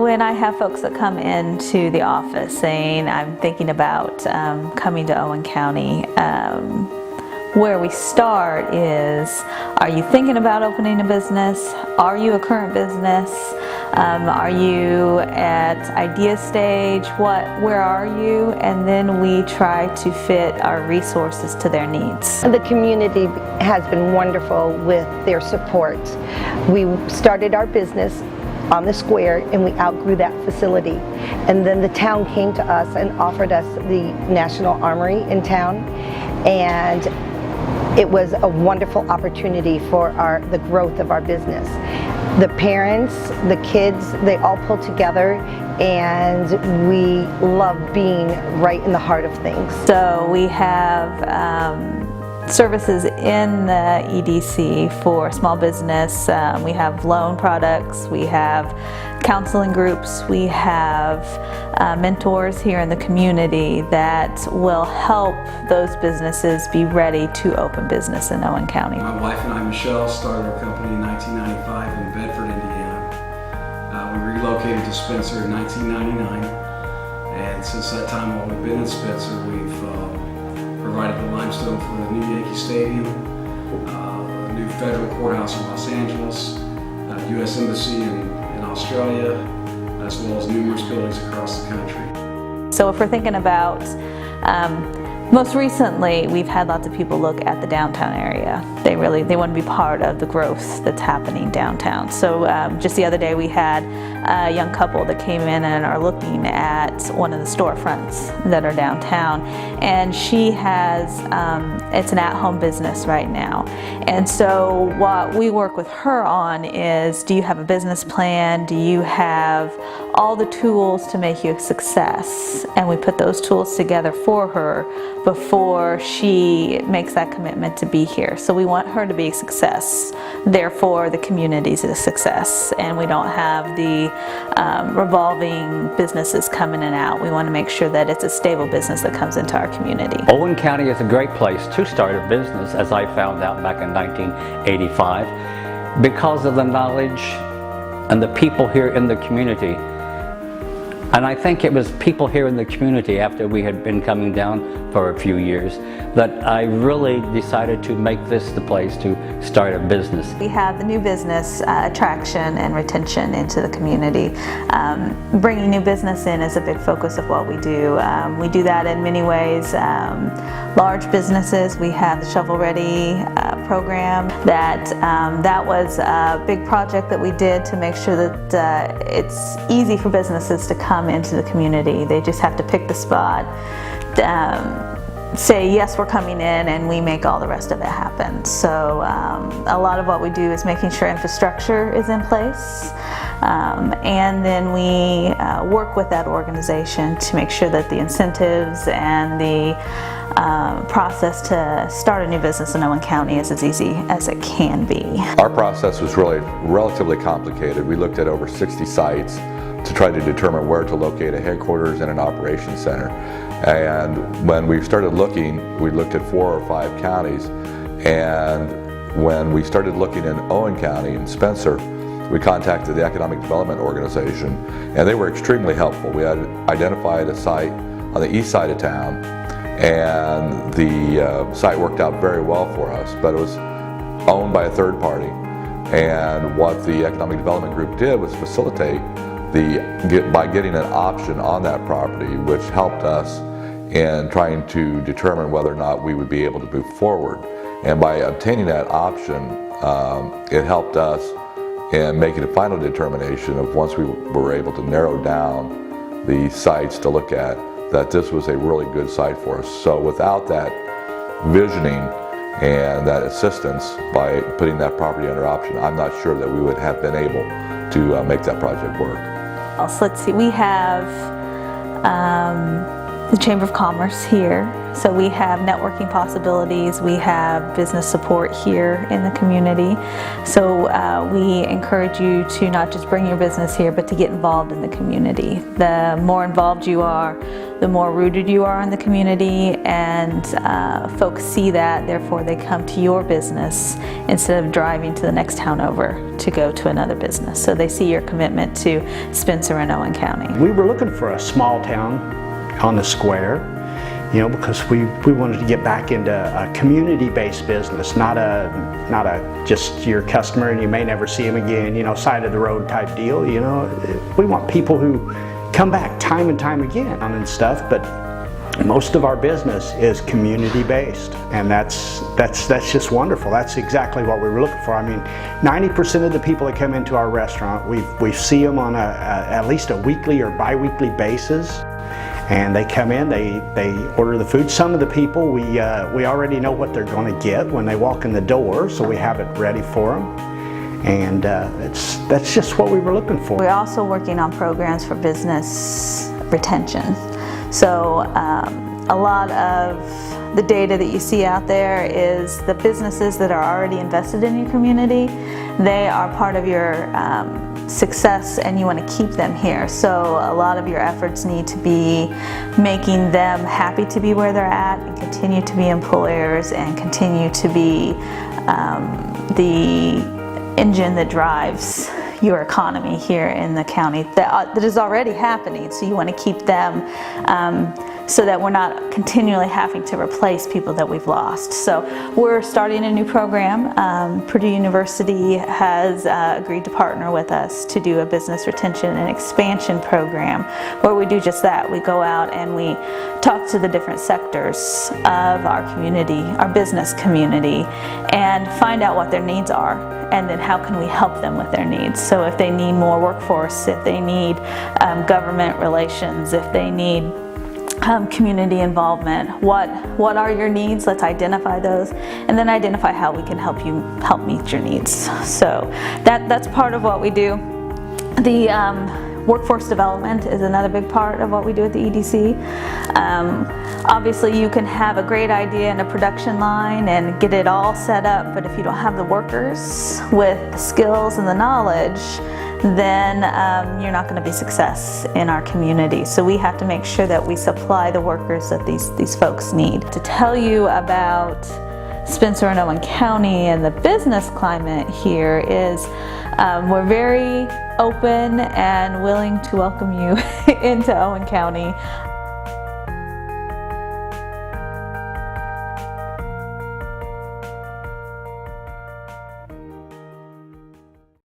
When I have folks that come into the office saying, I'm thinking about coming to Owen County, where we start is, are you thinking about opening a business? Are you a current business? Are you at idea stage? Where are you? And then we try to fit our resources to their needs. The community has been wonderful with their support. We started our business on the square and we outgrew that facility. And then the town came to us and offered us the National Armory in town. And it was a wonderful opportunity for the growth of our business. The parents, the kids, they all pulled together, and we love being right in the heart of things. So we have services in the EDC for small business. We have loan products, we have counseling groups, we have mentors here in the community that will help those businesses be ready to open business in Owen County. My wife and I, Michelle, started our company in 1995 in Bedford, Indiana. We relocated to Spencer in 1999, and since that time while we've been in Spencer, we've provided the limestone for the new Yankee Stadium, a new federal courthouse in Los Angeles, U.S. Embassy in Australia, as well as numerous buildings across the country. So if we're thinking about, most recently we've had lots of people look at the downtown area. They want to be part of the growth that's happening downtown. So just the other day we had a young couple that came in and are looking at one of the storefronts that are downtown, and she has, it's an at-home business right now. And so what we work with her on is, do you have a business plan? Do you have all the tools to make you a success? And we put those tools together for her before she makes that commitment to be here. So we want her to be a success, therefore the community's a success, and we don't have the revolving businesses coming in and out. We want to make sure that it's a stable business that comes into our community. Owen County is a great place to start a business, as I found out back in 1985, because of the knowledge and the people here in the community. And I think it was people here in the community, after we had been coming down for a few years, that I really decided to make this the place to start a business. We have the new business attraction and retention into the community. Bringing new business in is a big focus of what we do. We do that in many ways. Large businesses, we have the Shovel Ready program. That was a big project that we did to make sure that it's easy for businesses to come into the community. They just have to pick the spot, say yes, we're coming in, and we make all the rest of it happen. So a lot of what we do is making sure infrastructure is in place, and then we work with that organization to make sure that the incentives and the process to start a new business in Owen County is as easy as it can be. Our process was really relatively complicated. We looked at over 60 sites to try to determine where to locate a headquarters and an operations center. And when we started looking, we looked at 4 or 5 counties, and when we started looking in Owen County in Spencer, we contacted the Economic Development Organization, and they were extremely helpful. We had identified a site on the east side of town, and the site worked out very well for us, but it was owned by a third party. And what the Economic Development Group did was facilitate by getting an option on that property, which helped us in trying to determine whether or not we would be able to move forward. And by obtaining that option, it helped us in making a final determination of, once we were able to narrow down the sites to look at, that this was a really good site for us. So without that visioning and that assistance by putting that property under option, I'm not sure that we would have been able to make that project work. So let's see, we have the Chamber of Commerce here. So we have networking possibilities, we have business support here in the community. So we encourage you to not just bring your business here, but to get involved in the community. The more involved you are, the more rooted you are in the community, and folks see that, therefore they come to your business instead of driving to the next town over to go to another business. So they see your commitment to Spencer and Owen County. We were looking for a small town on the square, you know, because we wanted to get back into a community-based business, not a just your customer and you may never see them again, you know, side of the road type deal. You know, we want people who come back time and time again and stuff, but most of our business is community-based, and that's just wonderful. That's exactly what we were looking for. I mean, 90% of the people that come into our restaurant, we see them on at least a weekly or bi-weekly basis. And they come in, they order the food. Some of the people, we already know what they're going to get when they walk in the door, so we have it ready for them. And that's just what we were looking for. We're also working on programs for business retention. So a lot of the data that you see out there is the businesses that are already invested in your community. They are part of your success, and you want to keep them here. So a lot of your efforts need to be making them happy to be where they're at, and continue to be employers, and continue to be the engine that drives your economy here in the county that is already happening. So you want to keep them so that we're not continually having to replace people that we've lost. So we're starting a new program. Purdue University has agreed to partner with us to do a business retention and expansion program where we do just that. We go out and we talk to the different sectors of our community, our business community, and find out what their needs are, and then how can we help them with their needs. So if they need more workforce, if they need government relations, if they need community involvement, what are your needs? Let's identify those, and then identify how we can help meet your needs. So that's part of what we do. The workforce development is another big part of what we do at the EDC. Obviously you can have a great idea in a production line and get it all set up, but if you don't have the workers with the skills and the knowledge, then you're not going to be success in our community. So we have to make sure that we supply the workers that these folks need. To tell you about Spencer and Owen County and the business climate here is we're very open and willing to welcome you into Owen County.